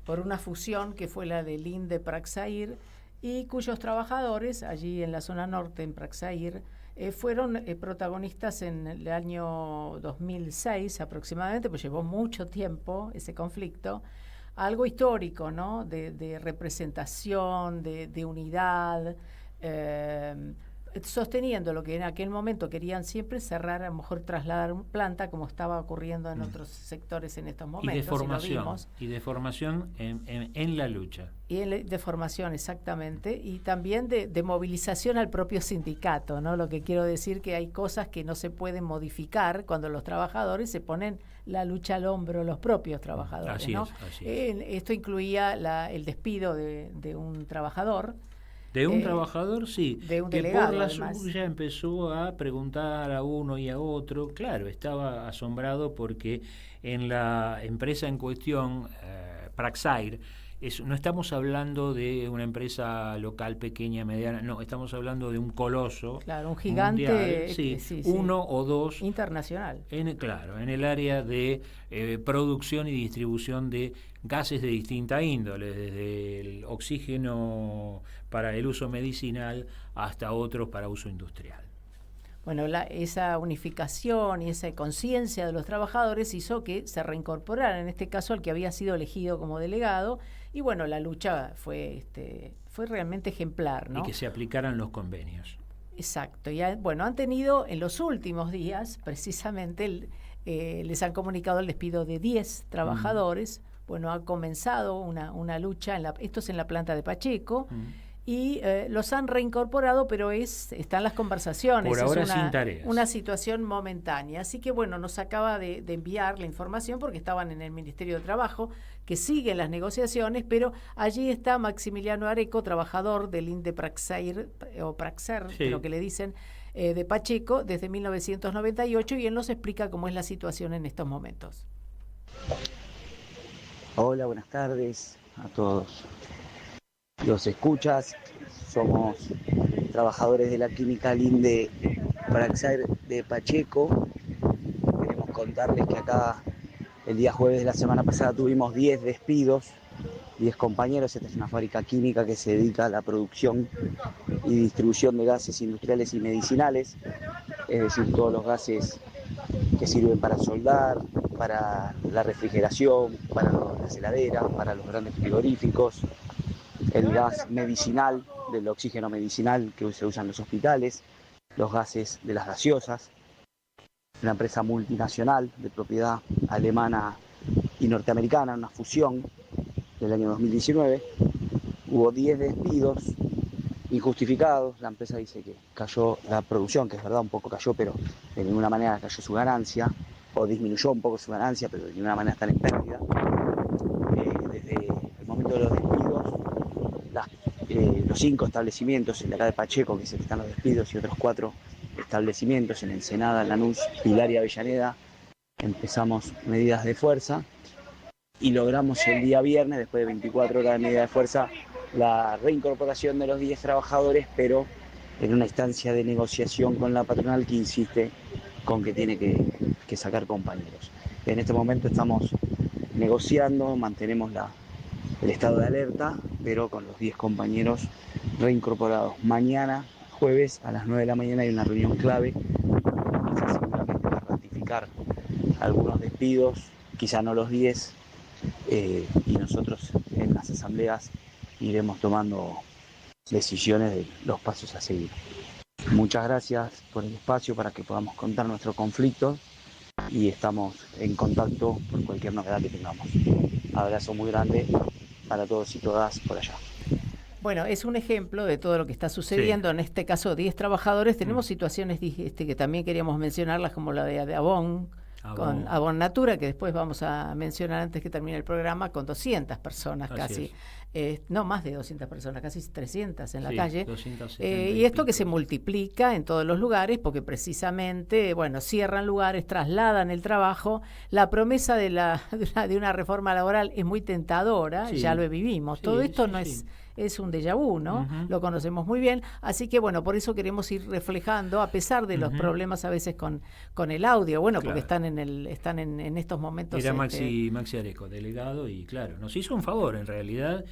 Por una fusión que fue la del INDE Praxair y cuyos trabajadores allí en la zona norte, en Praxair, fueron protagonistas en el año 2006 aproximadamente, pues llevó mucho tiempo ese conflicto, algo histórico, ¿no?, de representación, de unidad, sosteniendo lo que en aquel momento querían siempre cerrar, a lo mejor trasladar planta, como estaba ocurriendo en otros sectores en estos momentos. Y de formación en la lucha. Y de formación, exactamente, y también de movilización al propio sindicato, ¿no? Lo que quiero decir que hay cosas que no se pueden modificar cuando los trabajadores se ponen la lucha al hombro, los propios trabajadores. Así ¿no? es. Esto incluía el despido de un trabajador. De un trabajador, sí, de un que delegado, por la además. suya empezó a preguntar a uno y a otro. Claro, estaba asombrado porque en la empresa en cuestión, Praxair, no estamos hablando de una empresa local, pequeña, mediana, no, estamos hablando de un coloso. Claro, un gigante. Mundial, uno o dos. Internacional. En el área de producción y distribución de gases de distinta índole, desde el oxígeno para el uso medicinal hasta otros para uso industrial. Bueno, esa unificación y esa conciencia de los trabajadores hizo que se reincorporara, en este caso, al que había sido elegido como delegado, y bueno, la lucha fue realmente ejemplar, ¿no? Y que se aplicaran los convenios. Exacto. Y han tenido en los últimos días, precisamente, les han comunicado el despido de 10 trabajadores. Bueno, ha comenzado una lucha, esto es en la planta de Pacheco, y los han reincorporado, pero están las conversaciones. Por ahora sin tareas. Una situación momentánea. Así que bueno, nos acaba de enviar la información porque estaban en el Ministerio de Trabajo, que siguen las negociaciones, pero allí está Maximiliano Areco, trabajador del INDE Praxair, o Praxer, lo que le dicen, de Pacheco, desde 1998, y él nos explica cómo es la situación en estos momentos. Hola, buenas tardes a todos los escuchas. Somos trabajadores de la clínica INDE Praxair de Pacheco. Queremos contarles que acá el día jueves de la semana pasada tuvimos 10 despidos, 10 compañeros. Esta es una fábrica química que se dedica a la producción y distribución de gases industriales y medicinales, es decir, todos los gases que sirven para soldar, para la refrigeración, para las heladeras, para los grandes frigoríficos, el gas medicinal, del oxígeno medicinal que se usa en los hospitales, los gases de las gaseosas. Una empresa multinacional de propiedad alemana y norteamericana, una fusión del año 2019. Hubo 10 despidos injustificados. La empresa dice que cayó la producción, que es verdad, un poco cayó, pero de ninguna manera cayó su ganancia, o disminuyó un poco su ganancia, pero de ninguna manera están en pérdida. Desde el momento de los despidos, los 5 establecimientos en la calle Pacheco, que es el que están los despidos, y otros 4 establecimientos en Ensenada, Lanús, Pilar y Avellaneda, empezamos medidas de fuerza y logramos el día viernes, después de 24 horas de medida de fuerza, la reincorporación de los 10 trabajadores, pero en una instancia de negociación con la patronal que insiste con que tiene que sacar compañeros. En este momento estamos negociando, mantenemos el estado de alerta, pero con los 10 compañeros reincorporados. Mañana, jueves, a las 9 de la mañana hay una reunión clave, quizás seguramente para ratificar algunos despidos, quizá no los 10, y nosotros en las asambleas iremos tomando decisiones de los pasos a seguir. Muchas gracias por el espacio para que podamos contar nuestro conflicto y estamos en contacto por cualquier novedad que tengamos. Abrazo muy grande para todos y todas por allá. Bueno, es un ejemplo de todo lo que está sucediendo. Sí. En este caso, 10 trabajadores. Tenemos situaciones que también queríamos mencionarlas, como la de Avon, con Avon Natura, que después vamos a mencionar antes que termine el programa, con 200 personas casi. No, más de 200 personas, casi 300 en la calle. Y esto que se multiplica en todos los lugares, porque precisamente, bueno, cierran lugares, trasladan el trabajo. La promesa de una reforma laboral es muy tentadora, ya lo vivimos. Todo esto no es un déjà vu, ¿no? Lo conocemos muy bien. Así que, bueno, por eso queremos ir reflejando, a pesar de los problemas a veces con el audio, bueno, porque están en estos momentos. Era Maxi Areco, delegado, y claro, nos hizo un favor en realidad,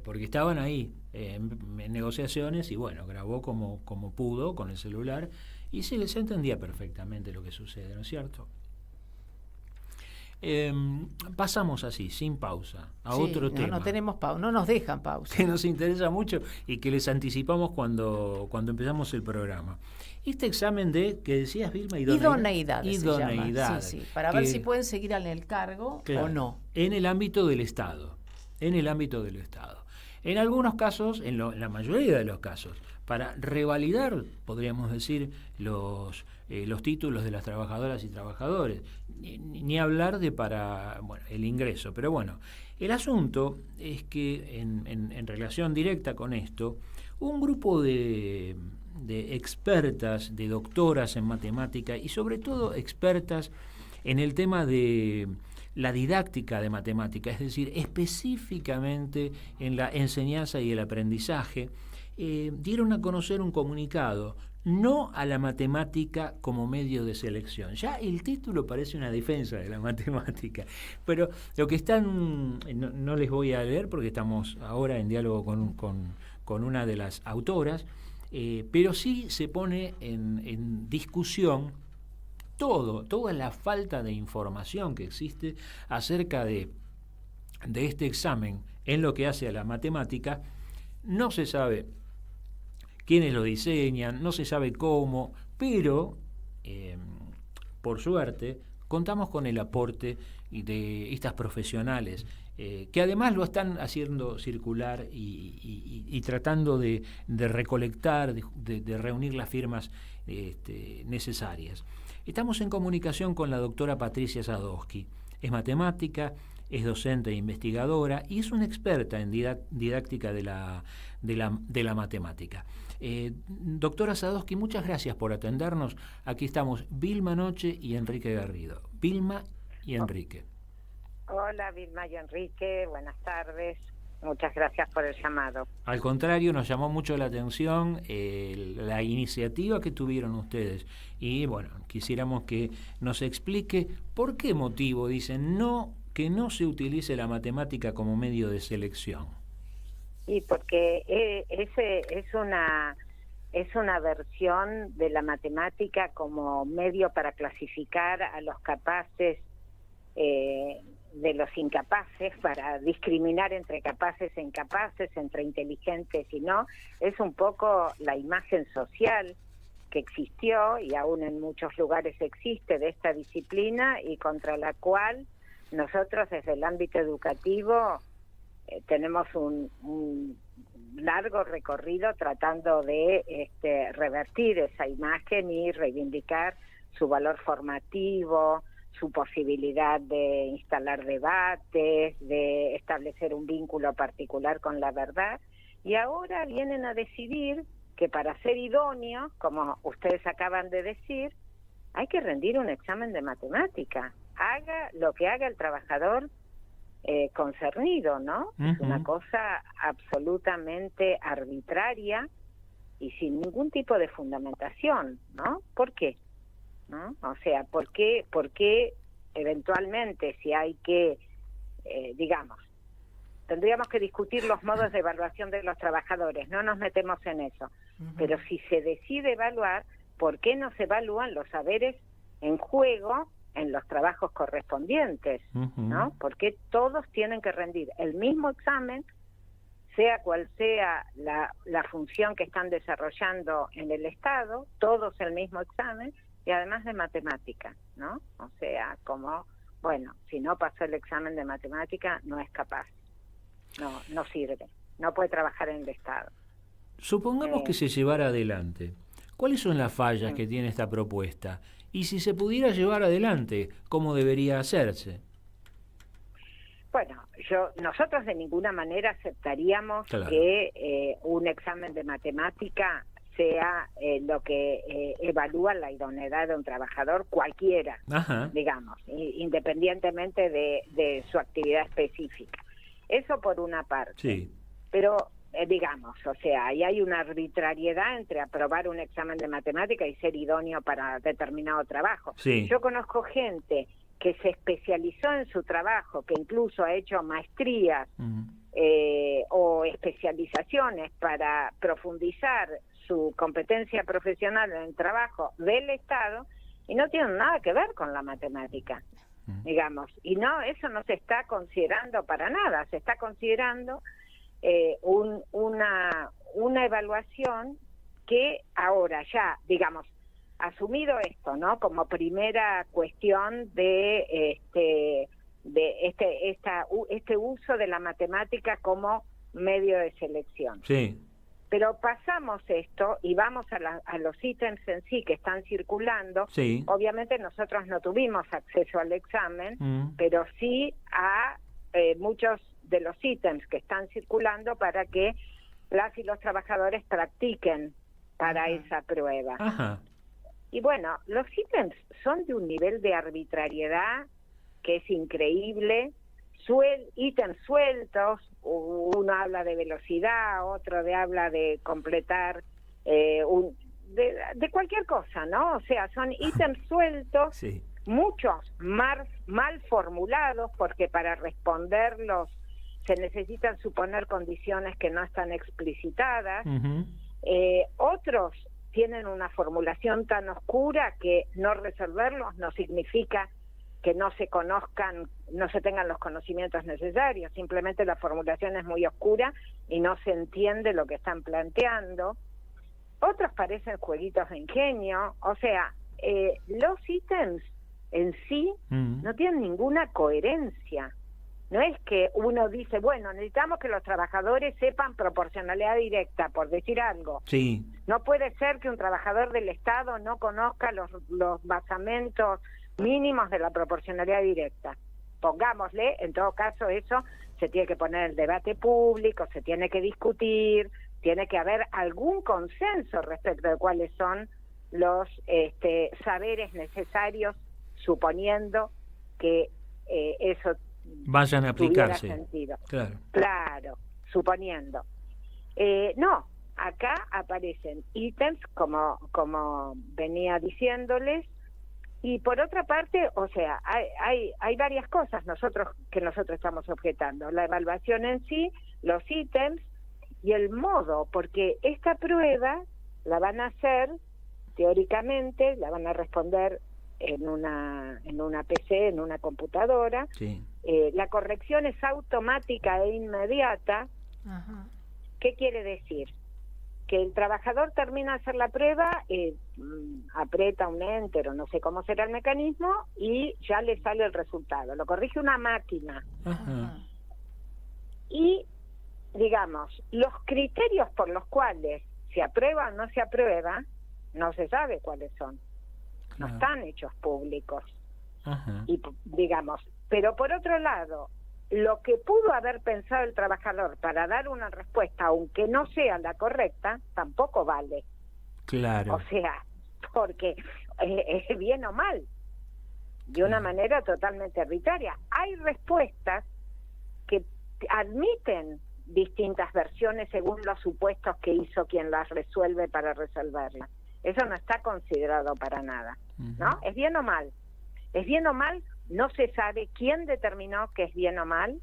porque estaban ahí en negociaciones, y bueno, grabó como pudo con el celular, y se entendía perfectamente lo que sucede, ¿no es cierto? Pasamos así, sin pausa, a otro tema. No tenemos pausa, no nos dejan pausa. Que nos interesa mucho y que les anticipamos cuando empezamos el programa. Este examen que decías, Vilma, idoneidad. Sí, para ver si pueden seguir en el cargo o no. En el ámbito del Estado. En algunos casos, en la mayoría de los casos, para revalidar, podríamos decir, los títulos de las trabajadoras y trabajadores, ni hablar de para el ingreso. Pero bueno, el asunto es que en relación directa con esto, un grupo de expertas, de doctoras en matemática y sobre todo expertas en el tema de la didáctica de matemática, es decir, específicamente en la enseñanza y el aprendizaje, dieron a conocer un comunicado, no a la matemática como medio de selección. Ya el título parece una defensa de la matemática, pero lo que están, no les voy a leer porque estamos ahora en diálogo con una de las autoras, pero sí se pone en discusión toda la falta de información que existe acerca de este examen en lo que hace a la matemática. No se sabe quiénes lo diseñan, no se sabe cómo, pero por suerte contamos con el aporte de estas profesionales que además lo están haciendo circular y tratando de recolectar, de reunir las firmas necesarias. Estamos en comunicación con la doctora Patricia Sadowski. Es matemática, es docente e investigadora y es una experta en didáctica de la matemática. Doctora Sadowski, muchas gracias por atendernos. Aquí estamos Vilma Noche y Enrique Garrido. Vilma y Enrique. Hola Vilma y Enrique, buenas tardes. Muchas gracias por el llamado. Al contrario, nos llamó mucho la atención la iniciativa que tuvieron ustedes. Y bueno, quisiéramos que nos explique por qué motivo dicen que no se utilice la matemática como medio de selección. Y porque es una versión de la matemática como medio para clasificar a los capaces de los incapaces, para discriminar entre capaces e incapaces, entre inteligentes y no, es un poco la imagen social que existió y aún en muchos lugares existe de esta disciplina y contra la cual nosotros desde el ámbito educativo tenemos un largo recorrido tratando de revertir esa imagen y reivindicar su valor formativo, su posibilidad de instalar debates, de establecer un vínculo particular con la verdad, y ahora vienen a decidir que para ser idóneo, como ustedes acaban de decir, hay que rendir un examen de matemática, haga lo que haga el trabajador concernido, ¿no? Uh-huh. Es una cosa absolutamente arbitraria y sin ningún tipo de fundamentación, ¿no? ¿Por qué? ¿No? O sea, ¿por qué eventualmente si hay que, digamos, tendríamos que discutir los modos de evaluación de los trabajadores, no nos metemos en eso, pero si se decide evaluar, ¿por qué no se evalúan los saberes en juego en los trabajos correspondientes? ¿No? Porque todos tienen que rendir el mismo examen, sea cual sea la función que están desarrollando en el Estado, todos el mismo examen, y además de matemática, ¿no? O sea, como, bueno, si no pasó el examen de matemática, no es capaz, no sirve, no puede trabajar en el Estado. Supongamos que se llevara adelante. ¿Cuáles son las fallas que tiene esta propuesta? Y si se pudiera llevar adelante, ¿cómo debería hacerse? Bueno, nosotros de ninguna manera aceptaríamos que un examen de matemática sea lo que evalúa la idoneidad de un trabajador cualquiera, digamos, independientemente de su actividad específica. Eso por una parte. Sí. Pero, digamos, o sea, ahí hay una arbitrariedad entre aprobar un examen de matemática y ser idóneo para determinado trabajo. Sí. Yo conozco gente que se especializó en su trabajo, que incluso ha hecho maestrías o especializaciones para profundizar su competencia profesional en el trabajo del Estado, y no tienen nada que ver con la matemática, digamos, y no, eso no se está considerando para nada, se está considerando una evaluación que ahora ya, digamos, asumido esto, ¿no? Como primera cuestión de este uso de la matemática como medio de selección. Sí. Pero pasamos esto y vamos a los ítems en sí que están circulando. Sí. Obviamente nosotros no tuvimos acceso al examen, pero sí a muchos de los ítems que están circulando para que las y los trabajadores practiquen para esa prueba. Ajá. Y bueno, los ítems son de un nivel de arbitrariedad que es increíble. Ítems sueltos, uno habla de velocidad, otro habla de completar de cualquier cosa, ¿no? O sea, son ítems sueltos, sí. Muchos mal formulados, porque para responderlos se necesitan suponer condiciones que no están explicitadas. Otros tienen una formulación tan oscura que no resolverlos no significa que no se conozcan, no se tengan los conocimientos necesarios, simplemente la formulación es muy oscura y no se entiende lo que están planteando. Otros parecen jueguitos de ingenio, o sea, los ítems en sí no tienen ninguna coherencia. No es que uno dice, bueno, necesitamos que los trabajadores sepan proporcionalidad directa, por decir algo. Sí. No puede ser que un trabajador del Estado no conozca los basamentos mínimos de la proporcionalidad directa. Pongámosle, en todo caso eso se tiene que poner en el debate público, se tiene que discutir, tiene que haber algún consenso respecto de cuáles son los saberes necesarios, suponiendo que eso vayan a aplicarse. Sentido. Claro, suponiendo. No, acá aparecen ítems, como venía diciéndoles. Y por otra parte, o sea, hay varias cosas que nosotros estamos objetando. La evaluación en sí, los ítems y el modo, porque esta prueba la van a hacer, teóricamente, la van a responder en una PC, en una computadora. Sí. La corrección es automática e inmediata. Ajá. ¿Qué quiere decir? Que el trabajador termina de hacer la prueba, aprieta un enter o no sé cómo será el mecanismo y ya le sale el resultado. Lo corrige una máquina. Ajá. Y, digamos, los criterios por los cuales se aprueba o no se aprueba, no se sabe cuáles son. No están hechos públicos. Ajá. Y, digamos, pero por otro lado, lo que pudo haber pensado el trabajador para dar una respuesta, aunque no sea la correcta, tampoco vale. Claro. O sea, porque es bien o mal, de una manera totalmente arbitraria. Hay respuestas que admiten distintas versiones según los supuestos que hizo quien las resuelve para resolverlas. Eso no está considerado para nada, ¿no? Es bien o mal. Es bien o mal, no se sabe quién determinó que es bien o mal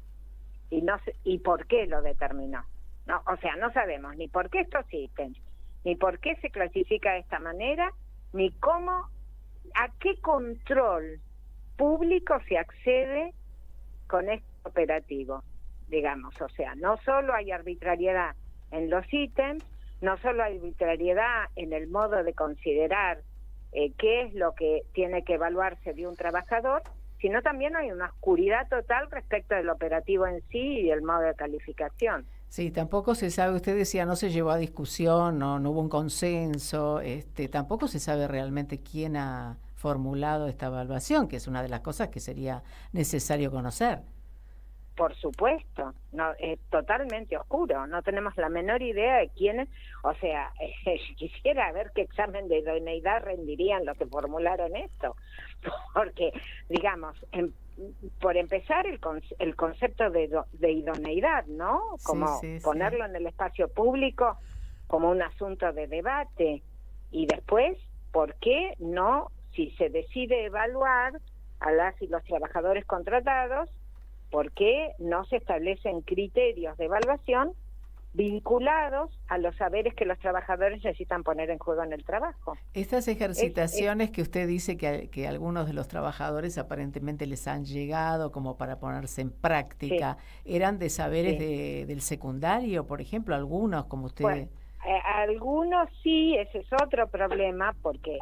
y por qué lo determinó. No, o sea, no sabemos ni por qué estos ítems, ni por qué se clasifica de esta manera, ni cómo, a qué control público se accede con este operativo, digamos. O sea, no solo hay arbitrariedad en los ítems, no solo hay arbitrariedad en el modo de considerar qué es lo que tiene que evaluarse de un trabajador, sino también hay una oscuridad total respecto del operativo en sí y el modo de calificación. Sí, tampoco se sabe, usted decía, no se llevó a discusión, no hubo un consenso, tampoco se sabe realmente quién ha formulado esta evaluación, que es una de las cosas que sería necesario conocer. Por supuesto, no, es totalmente oscuro, no tenemos la menor idea de quiénes, o sea, quisiera ver qué examen de idoneidad rendirían los que formularon esto, porque, digamos, por empezar el concepto de idoneidad, ¿no? Como ponerlo en el espacio público como un asunto de debate, y después, ¿por qué no, si se decide evaluar a las y los trabajadores contratados, ¿por qué no se establecen criterios de evaluación vinculados a los saberes que los trabajadores necesitan poner en juego en el trabajo? Estas ejercitaciones que usted dice que algunos de los trabajadores aparentemente les han llegado como para ponerse en práctica, ¿eran de saberes del secundario, por ejemplo, algunos, como usted? Bueno, algunos sí, ese es otro problema, porque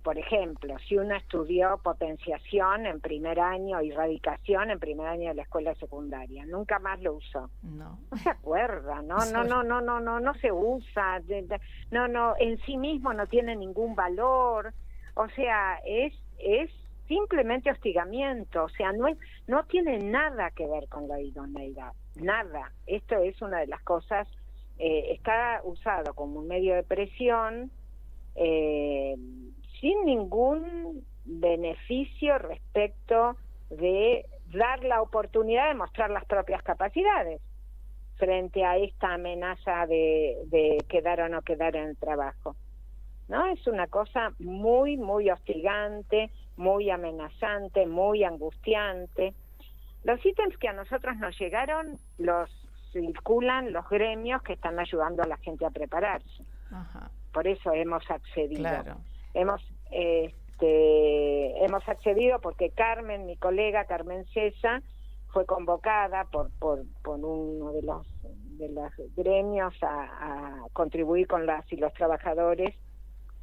por ejemplo, si uno estudió potenciación en primer año y radicación en primer año de la escuela secundaria, nunca más lo usó. No se acuerda, no se usa, no, en sí mismo no tiene ningún valor, o sea, es simplemente hostigamiento, o sea, no tiene nada que ver con la idoneidad, nada. Esto es una de las cosas, está usado como un medio de presión, sin ningún beneficio respecto de dar la oportunidad de mostrar las propias capacidades frente a esta amenaza de quedar o no quedar en el trabajo, ¿no? Es una cosa muy, muy hostigante, muy amenazante, muy angustiante. Los ítems que a nosotros nos llegaron los circulan los gremios que están ayudando a la gente a prepararse. Ajá. Por eso hemos accedido. Claro. Hemos accedido porque Carmen, mi colega Carmen Cesa, fue convocada por uno de los gremios a contribuir con las y los trabajadores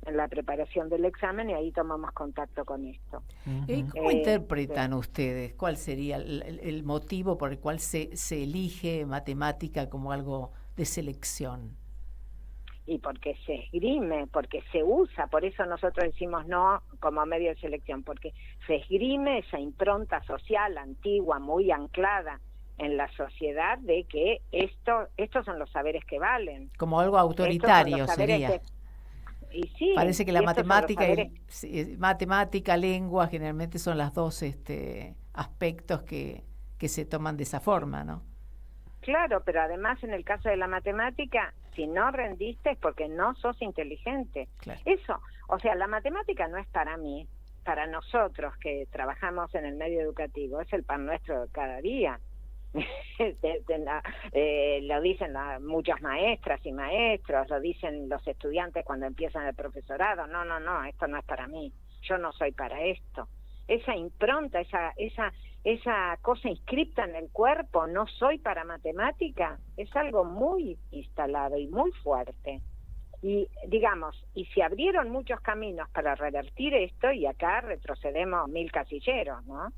en la preparación del examen, y ahí tomamos contacto con esto. ¿Cómo interpretan ustedes? ¿Cuál sería el motivo por el cual se elige matemática como algo de selección? Y porque se esgrime, porque se usa, por eso nosotros decimos no como medio de selección, porque se esgrime esa impronta social antigua, muy anclada en la sociedad, de que estos son los saberes que valen. Como algo autoritario sería. Y sí, parece que la matemática, lengua, generalmente son las dos aspectos que se toman de esa forma, ¿no? Claro, pero además en el caso de la matemática, si no rendiste es porque no sos inteligente. Claro. Eso, o sea, la matemática no es para mí, para nosotros que trabajamos en el medio educativo, es el pan nuestro de cada día. Lo dicen muchas maestras y maestros, lo dicen los estudiantes cuando empiezan el profesorado. No, esto no es para mí, yo no soy para esto. Esa impronta, esa cosa inscripta en el cuerpo, no soy para matemática, es algo muy instalado y muy fuerte. Y digamos, y se abrieron muchos caminos para revertir esto, y acá retrocedemos 1000 casilleros, ¿no?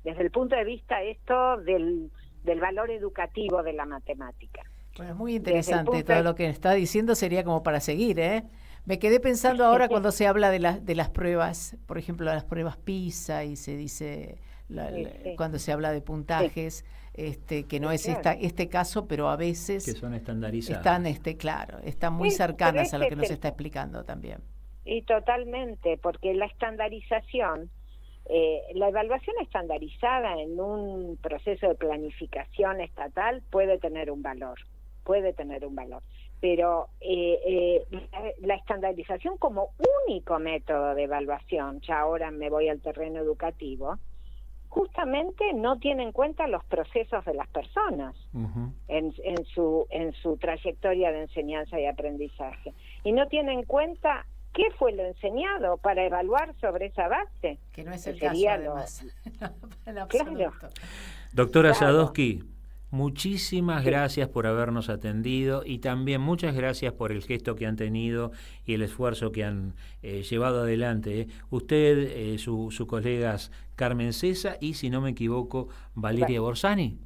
Desde el punto de vista esto del valor educativo de la matemática. Bueno, muy interesante todo lo que está diciendo, sería como para seguir, ¿eh? Me quedé pensando ahora cuando se habla de las pruebas, por ejemplo, las pruebas PISA, y se dice, cuando se habla de puntajes, que no es este caso, pero a veces... Que son estandarizadas. Están muy cercanas a lo que nos está explicando también. Y totalmente, porque la estandarización... la evaluación estandarizada en un proceso de planificación estatal puede tener un valor, pero la estandarización como único método de evaluación, ya ahora me voy al terreno educativo, justamente no tiene en cuenta los procesos de las personas en su trayectoria de enseñanza y aprendizaje, y no tiene en cuenta qué fue lo enseñado para evaluar sobre esa base. Que no es el caso, además. Claro. Doctora Sadowski, muchísimas gracias por habernos atendido, y también muchas gracias por el gesto que han tenido y el esfuerzo que han llevado adelante. Usted, sus colegas Carmen Cesa y, si no me equivoco, Valeria Borsani.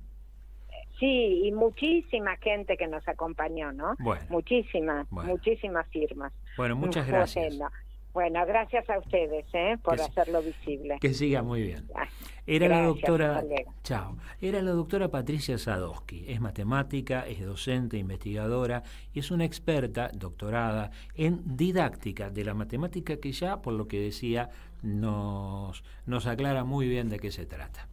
Sí, y muchísima gente que nos acompañó, ¿no? Bueno, muchísimas firmas. Bueno, muchas gracias. Bueno, gracias a ustedes por hacerlo visible. Que siga muy bien. Era la doctora Patricia Sadowski. Es matemática, es docente, investigadora y es una experta doctorada en didáctica de la matemática, que ya, por lo que decía, nos aclara muy bien de qué se trata.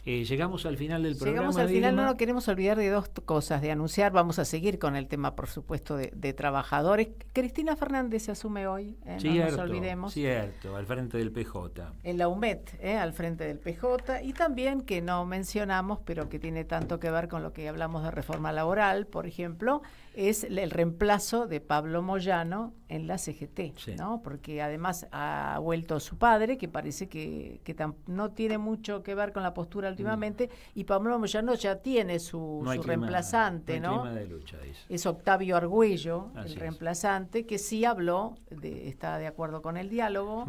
Llegamos al final del programa. Llegamos al final, no nos queremos olvidar de dos cosas de anunciar. Vamos a seguir con el tema, por supuesto, de trabajadores. Cristina Fernández se asume hoy, no nos olvidemos. Cierto, al frente del PJ. En la UMED, al frente del PJ. Y también, que no mencionamos, pero que tiene tanto que ver con lo que hablamos de reforma laboral, por ejemplo, es el reemplazo de Pablo Moyano en la CGT, ¿no? Porque además ha vuelto su padre, que parece que no tiene mucho que ver con la postura últimamente, y Pablo Moyano ya tiene su reemplazante, ¿no? Clima de lucha, dice. Es Octavio Argüello, el reemplazante, que sí habló, está de acuerdo con el diálogo,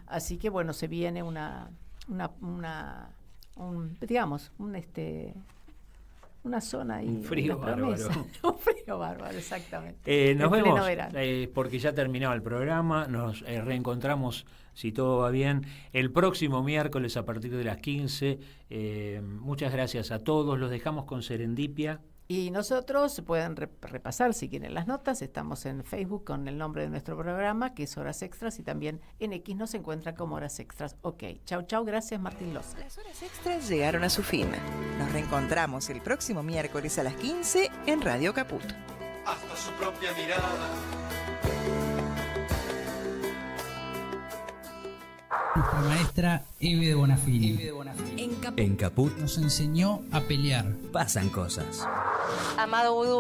así que bueno, se viene una zona y un frío bárbaro. Un frío bárbaro, exactamente. Nos vemos, porque ya terminó el programa. Nos reencontramos, si todo va bien, el próximo miércoles a partir de las 15. Muchas gracias a todos. Los dejamos con Serendipia. Y nosotros pueden repasar, si quieren, las notas. Estamos en Facebook con el nombre de nuestro programa, que es Horas Extras, y también en X nos encuentran como Horas Extras. Ok, chau, gracias, Martín Loza. Las Horas Extras llegaron a su fin. Nos reencontramos el próximo miércoles a las 15 en Radio Caput. Hasta su propia mirada. Nuestra maestra Eve de Bonafini. En Caput nos enseñó a pelear. pasan cosas. Amado Vudú.